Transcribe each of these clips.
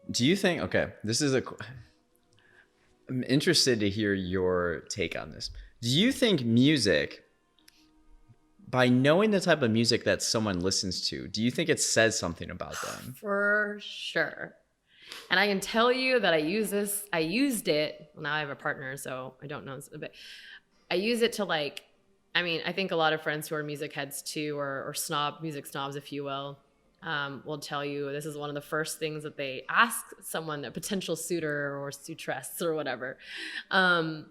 Do you think, okay, I'm interested to hear your take on this. Do you think music, by knowing the type of music that someone listens to, do you think it says something about them? For sure. And I can tell you that I used it. Well, now I have a partner, so I don't know, but I use it to like, I mean, I think a lot of friends who are music heads too, or music snobs, if you will tell you this is one of the first things that they ask someone, a potential suitor or suitress or whatever. And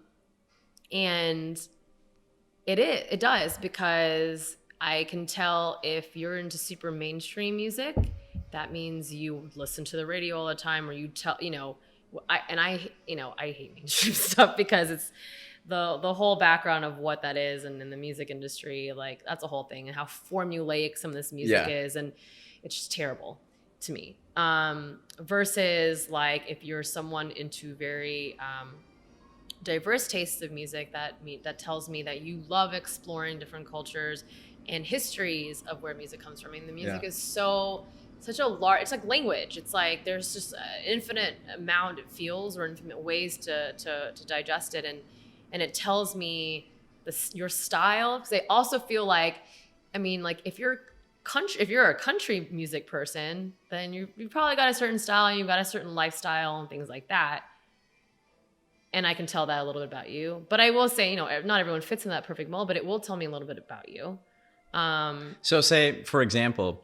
it does, because I can tell if you're into super mainstream music, that means you listen to the radio all the time, or you tell, I hate mainstream stuff because it's the whole background of what that is, and in the music industry, like that's a whole thing, and how formulaic some of this music is, and it's just terrible to me. Versus like if you're someone into very diverse tastes of music, that tells me that you love exploring different cultures and histories of where music comes from. I mean, the music is such a large, it's like language. It's like there's just an infinite amount it feels, or infinite ways to digest it, and it tells me your style. Because I also feel like, I mean, like if you're a country music person, then you probably got a certain style, and you've got a certain lifestyle and things like that. And I can tell that a little bit about you. But I will say, not everyone fits in that perfect mold, but it will tell me a little bit about you. So say, for example,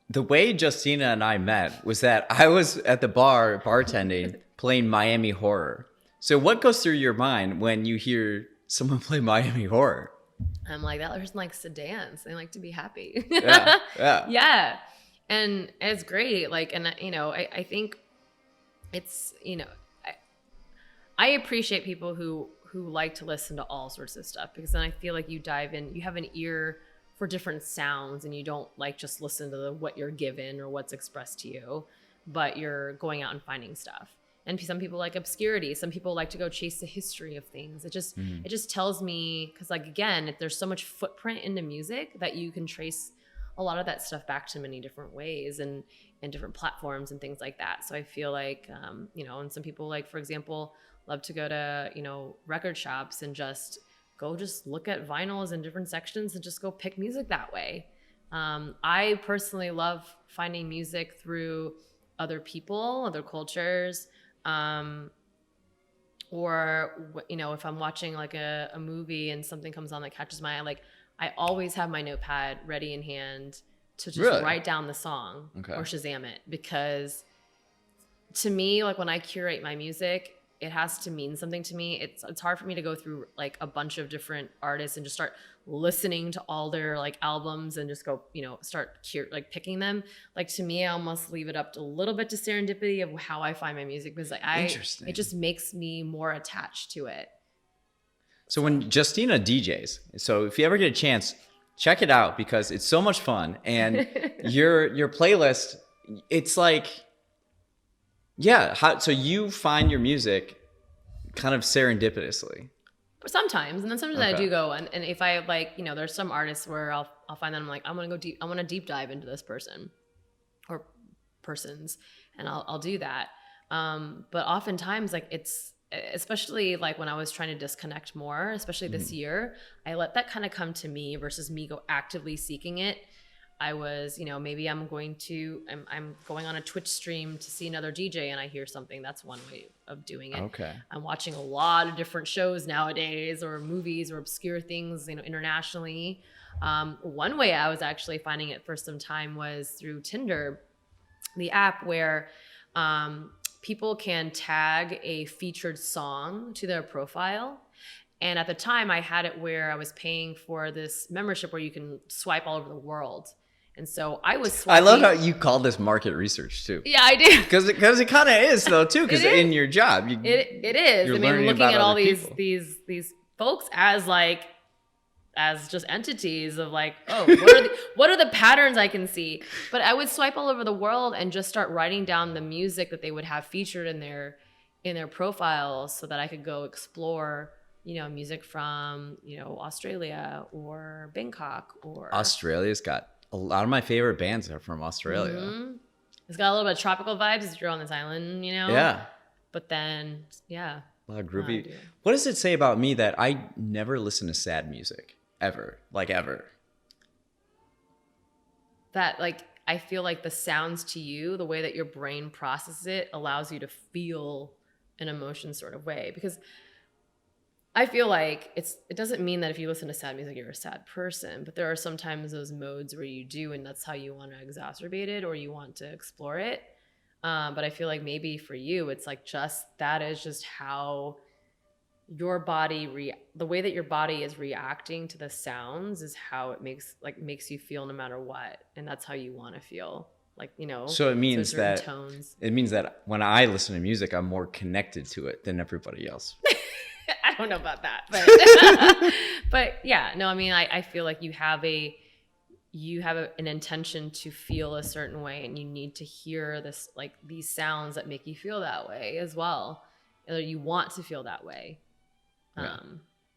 the way Justina and I met was that I was at the bar bartending playing Miami Horror. So what goes through your mind when you hear someone play Miami Horror? I'm like, that person likes to dance. They like to be happy. Yeah. Yeah. And it's great. Like, and I think it's, I appreciate people who like to listen to all sorts of stuff, because then I feel like you dive in, you have an ear for different sounds, and you don't like just listen to what you're given or what's expressed to you, but you're going out and finding stuff. And some people like obscurity. Some people like to go chase the history of things. It just tells me, because like, again, if there's so much footprint into music that you can trace a lot of that stuff back to many different ways and different platforms and things like that. So I feel like, and some people, like, for example, love to go to, record shops and just look at vinyls in different sections and just go pick music that way. I personally love finding music through other people, other cultures, or if I'm watching like a movie and something comes on that catches my eye, like I always have my notepad ready in hand to just write down the song or Shazam it, because to me, like when I curate my music, it has to mean something to me. It's hard for me to go through like a bunch of different artists and just start listening to all their like albums and just go, start picking them. Like to me, I almost leave it up to a little bit to serendipity of how I find my music, because it just makes me more attached to it. So when Justina DJs, so if you ever get a chance, check it out, because it's so much fun. And your playlist, it's like, so you find your music kind of serendipitously. Sometimes, and then sometimes I do go, and if I like, there's some artists where I'll find them, I'm like, I want to deep dive into this person or persons, and I'll do that. But oftentimes, like it's, especially like when I was trying to disconnect more, especially this year, I let that kind of come to me versus me go actively seeking it. I was, maybe I'm going on a Twitch stream to see another DJ and I hear something. That's one way of doing it. Okay. I'm watching a lot of different shows nowadays, or movies, or obscure things, internationally. One way I was actually finding it for some time was through Tinder, the app where people can tag a featured song to their profile. And at the time I had it where I was paying for this membership where you can swipe all over the world. And so I was swiping. I love how you call this market research too. Yeah, I do. Because it kind of is though too. Because in your job, it is. I mean, looking at all these folks as just entities of like, oh, what are the patterns I can see? But I would swipe all over the world and just start writing down the music that they would have featured in their profiles, so that I could go explore, music from, Australia or Bangkok or Australia's got a lot of my favorite bands are from Australia. Mm-hmm. It's got a little bit of tropical vibes as you're on this island, you know? Yeah. But then, yeah. A lot of No, I groovy. do. What does it say about me that I never listen to sad music? Ever. Like ever. That, like, I feel like the sounds to you, the way that your brain processes it, allows you to feel an emotion sort of way. Because I feel like it doesn't mean that if you listen to sad music, you're a sad person, but there are sometimes those modes where you do, and that's how you want to exacerbate it or you want to explore it. But I feel like maybe for you, it's like that is just how your body, the way that your body is reacting to the sounds is how it makes you feel no matter what. And that's how you want to feel, like, you know, So it means certain that tones. it means that when I listen to music, I'm more connected to it than everybody else. I don't know about that, but but yeah, no, I mean, I feel like you have an intention to feel a certain way, and you need to hear this, like, these sounds that make you feel that way as well, or you want to feel that way. Yeah.